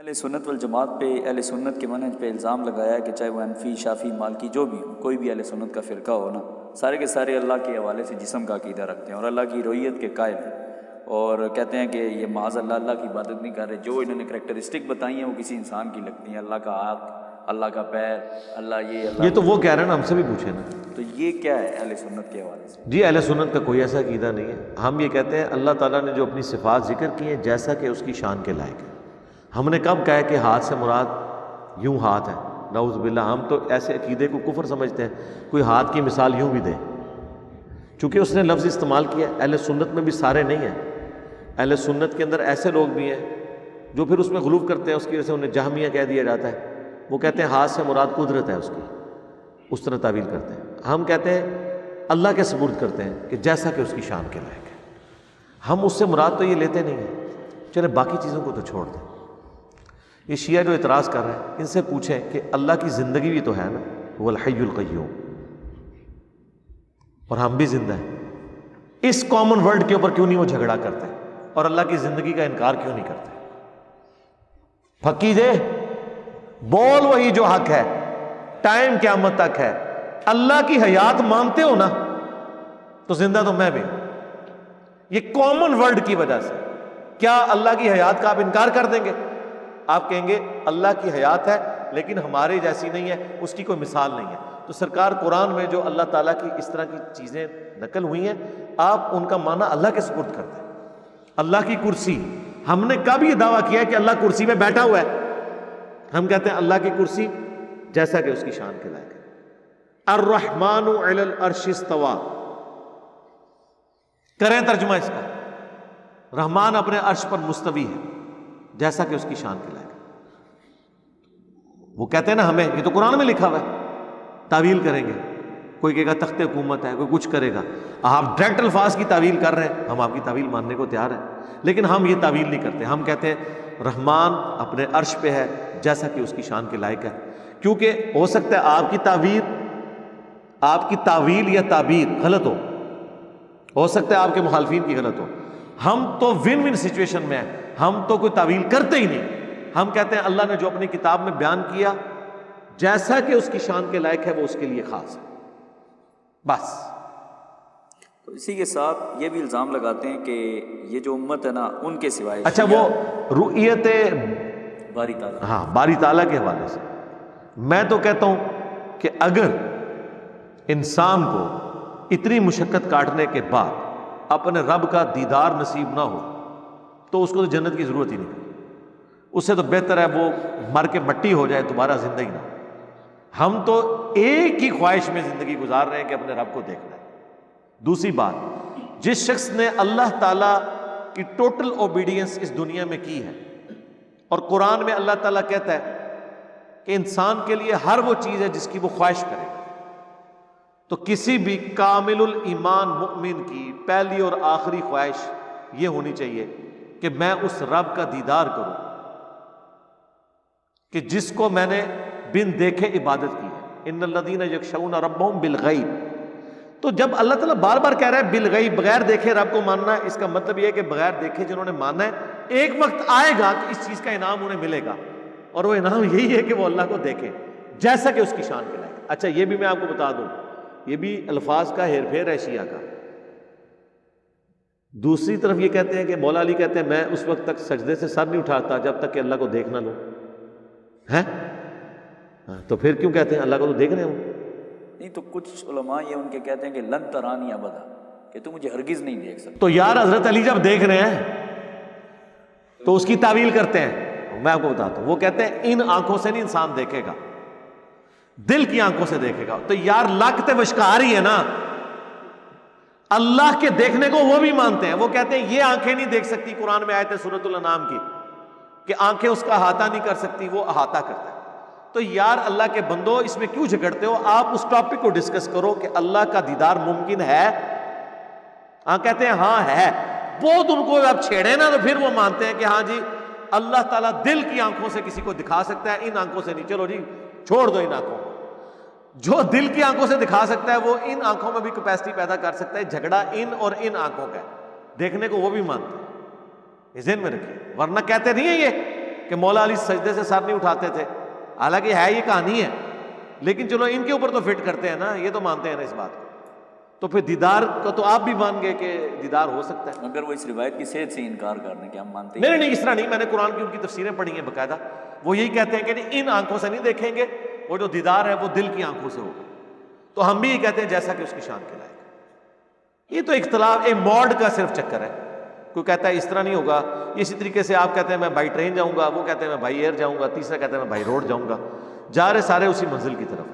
اہل سنت والجماعت پہ، اہل سنت کے منہج پہ الزام لگایا ہے کہ چاہے وہ حنفی، شافعی، مالکی جو بھی ہو، کوئی بھی اہل سنت کا فرقہ ہو نا، سارے کے سارے اللہ کے حوالے سے جسم کا عقیدہ رکھتے ہیں اور اللہ کی رویت کے قائل ہیں، اور کہتے ہیں کہ یہ معاذ اللہ کی عبادت نہیں کر رہے، جو انہوں نے کریکٹرسٹک بتائی ہیں وہ کسی انسان کی لگتی ہیں، اللہ کا ہاتھ، اللہ کا پیر، اللہ یہ تو وہ کہہ رہے ہیں نا، ہم سے بھی پوچھے نا، تو یہ کیا ہے اہل سنت کے حوالے سے؟ جی اہل سنت کا کوئی ایسا عقیدہ نہیں ہے. ہم یہ کہتے ہیں اللہ تعالیٰ نے جو اپنی صفات ذکر کی ہیں جیسا کہ اس کی شان کے لائق ہے. ہم نے کب کہا ہے کہ ہاتھ سے مراد یوں ہاتھ ہے؟ نعوذ باللہ. ہم تو ایسے عقیدے کو کفر سمجھتے ہیں. کوئی ہاتھ کی مثال یوں بھی دے، چونکہ اس نے لفظ استعمال کیا. اہل سنت میں بھی سارے نہیں ہیں. اہل سنت کے اندر ایسے لوگ بھی ہیں جو پھر اس میں غلو کرتے ہیں، اس کی وجہ سے انہیں جہمیہ کہہ دیا جاتا ہے. وہ کہتے ہیں ہاتھ سے مراد قدرت ہے اس کی، اس طرح تعویل کرتے ہیں. ہم کہتے ہیں اللہ کے سپرد کرتے ہیں کہ جیسا کہ اس کی شان کے لائق ہے. ہم اس سے مراد تو یہ لیتے نہیں ہیں. چلے باقی چیزوں کو تو چھوڑ دیں. یہ شیعہ جو اعتراض کر رہے ہیں ان سے پوچھیں کہ اللہ کی زندگی بھی تو ہے نا، وہ الحی القیوم، اور ہم بھی زندہ ہیں. اس کامن ورڈ کے اوپر کیوں نہیں وہ جھگڑا کرتے اور اللہ کی زندگی کا انکار کیوں نہیں کرتے؟ پھکی دے بول وہی جو حق ہے، ٹائم قیامت تک ہے. اللہ کی حیات مانتے ہو نا تو زندہ تو میں بھی. یہ کامن ورڈ کی وجہ سے کیا اللہ کی حیات کا آپ انکار کر دیں گے؟ آپ کہیں گے اللہ کی حیات ہے لیکن ہمارے جیسی نہیں ہے، اس کی کوئی مثال نہیں ہے. تو سرکار قرآن میں جو اللہ تعالیٰ کی اس طرح کی چیزیں نقل ہوئی ہیں، آپ ان کا معنی اللہ کے سپرد کرتے ہیں. اللہ کی کرسی، ہم نے کب یہ دعویٰ کیا ہے کہ اللہ کرسی میں بیٹھا ہوا ہے؟ ہم کہتے ہیں اللہ کی کرسی جیسا کہ اس کی شان کے لائق ہے. الرحمن علی العرش استویٰ، کریں ترجمہ اس کا. رحمان اپنے عرش پر مستوی ہے جیسا کہ اس کی شان کے لائق ہے. وہ کہتے ہیں نا ہمیں، یہ تو قرآن میں لکھا ہوا ہے. تعویل کریں گے، کوئی کہے گا تخت حکومت ہے، کوئی کچھ کرے گا. آپ ڈائریکٹ الفاظ کی تعویل کر رہے ہیں، ہم آپ کی تعویل ماننے کو تیار ہیں، لیکن ہم یہ تعویل نہیں کرتے. ہم کہتے ہیں رحمان اپنے عرش پہ ہے جیسا کہ اس کی شان کے لائق ہے. کیونکہ ہو سکتا ہے آپ کی تعویل یا تعبیر غلط ہو سکتا ہے آپ کے مخالفین کی غلط ہو. ہم تو ون ون سچویشن میں ہیں. ہم تو کوئی تعویل کرتے ہی نہیں. ہم کہتے ہیں اللہ نے جو اپنی کتاب میں بیان کیا جیسا کہ اس کی شان کے لائق ہے وہ اس کے لیے خاص ہے، بس. تو اسی کے ساتھ یہ بھی الزام لگاتے ہیں کہ یہ جو امت ہے نا ان کے سوائے، اچھا وہ رؤیت باری تعالیٰ، ہاں باری تعالیٰ کے حوالے سے میں تو کہتا ہوں کہ اگر انسان کو اتنی مشقت کاٹنے کے بعد اپنے رب کا دیدار نصیب نہ ہو تو اس کو تو جنت کی ضرورت ہی نہیں. اس سے تو بہتر ہے وہ مر کے مٹی ہو جائے، دوبارہ زندگی نہ. ہم تو ایک ہی خواہش میں زندگی گزار رہے ہیں کہ اپنے رب کو دیکھنا ہے. دوسری بات، جس شخص نے اللہ تعالیٰ کی ٹوٹل اوبیڈینس اس دنیا میں کی ہے، اور قرآن میں اللہ تعالیٰ کہتا ہے کہ انسان کے لیے ہر وہ چیز ہے جس کی وہ خواہش کرے، تو کسی بھی کامل الایمان مؤمن کی پہلی اور آخری خواہش یہ ہونی چاہیے کہ میں اس رب کا دیدار کروں کہ جس کو میں نے بن دیکھے عبادت کی ہے. ان الذین یخشون ربهم بالغیب. تو جب اللہ تعالیٰ بار بار کہہ رہا ہے بالغیب، بغیر دیکھے رب کو ماننا، اس کا مطلب یہ ہے کہ بغیر دیکھے جنہوں نے مانا ہے ایک وقت آئے گا کہ اس چیز کا انعام انہیں ملے گا، اور وہ انعام یہی ہے کہ وہ اللہ کو دیکھے جیسا کہ اس کی شان کے لائق. اچھا یہ بھی میں آپ کو بتا دوں، یہ بھی الفاظ کا ہیر پھیر ہے شیعہ کا. دوسری طرف یہ کہتے ہیں کہ مولا علی کہتے ہیں میں اس وقت تک سجدے سے سر نہیں اٹھاتا جب تک کہ اللہ کو دیکھ نہ لوں. ہیں تو پھر کیوں کہتے ہیں اللہ کو تو دیکھ رہے ہو؟ نہیں تو کچھ علماء یہ ان کے کہتے ہیں کہ لن ترانی ابدا، کہ تو مجھے ہرگز نہیں دیکھ سکتا. تو یار حضرت علی جب دیکھ رہے ہیں تو اس کی تعویل کرتے ہیں. میں آپ کو بتاتا ہوں، وہ کہتے ہیں ان آنکھوں سے نہیں انسان دیکھے گا، دل کی آنکھوں سے دیکھے گا. تو یار لگتے وشکار ہی ہے نا. اللہ کے دیکھنے کو وہ بھی مانتے ہیں. وہ کہتے ہیں یہ آنکھیں نہیں دیکھ سکتی، قرآن میں آیت ہے سورۃ الانعام کی کہ آنکھیں اس کا احاطہ نہیں کر سکتی، وہ احاطہ کرتا ہے. تو یار اللہ کے بندو اس میں کیوں جھگڑتے ہو؟ آپ اس ٹاپک کو ڈسکس کرو کہ اللہ کا دیدار ممکن ہے. ہاں کہتے ہیں ہاں ہے. بہت ان کو آپ چھیڑے نا تو پھر وہ مانتے ہیں کہ ہاں جی اللہ تعالیٰ دل کی آنکھوں سے کسی کو دکھا سکتا ہے، ان آنکھوں سے نہیں. چلو جی چھوڑ دو ان آنکھوں کو. جو دل کی آنکھوں سے دکھا سکتا ہے وہ ان آنکھوں میں بھی کیپیسٹی پیدا کر سکتا ہے. جھگڑا ان اور ان آنکھوں کا ہے. دیکھنے کو وہ بھی مانتے ہیں، یہ ذہن میں رکھیے. ورنہ کہتے نہیں ہیں یہ کہ مولا علی سجدے سے سر نہیں اٹھاتے تھے، حالانکہ ہے یہ کہانی ہے، لیکن چلو ان کے اوپر تو فٹ کرتے ہیں نا، یہ تو مانتے ہیں نا اس بات کو، تو پھر دیدار کا تو آپ بھی مان گئے کہ دیدار ہو سکتا ہے۔ اگر وہ اس روایت کی صحت سے انکار کرنے کہ ہم مانتے نہیں نہیں، اس طرح نہیں، میں نے قرآن کی ان کی تفسیریں پڑھی ہیں باقاعدہ، وہ یہی کہتے ہیں کہ نہیں، ان آنکھوں سے نہیں دیکھیں گے، وہ جو دیدار ہے وہ دل کی آنکھوں سے ہوگا، تو ہم بھی یہ کہتے ہیں جیسا کہ اس کی شان کے لائق۔ یہ تو اختلاف ایک موڈ کا صرف چکر ہے، کوئی کہتا ہے اس طرح نہیں ہوگا، اسی طریقے سے آپ کہتے ہیں میں بائی ٹرین جاؤں گا، وہ کہتے ہیں میں بائی ایئر جاؤں گا، تیسرا کہتا ہے میں بائی روڈ جاؤں گا، جا رہے سارے اسی منزل کی طرف۔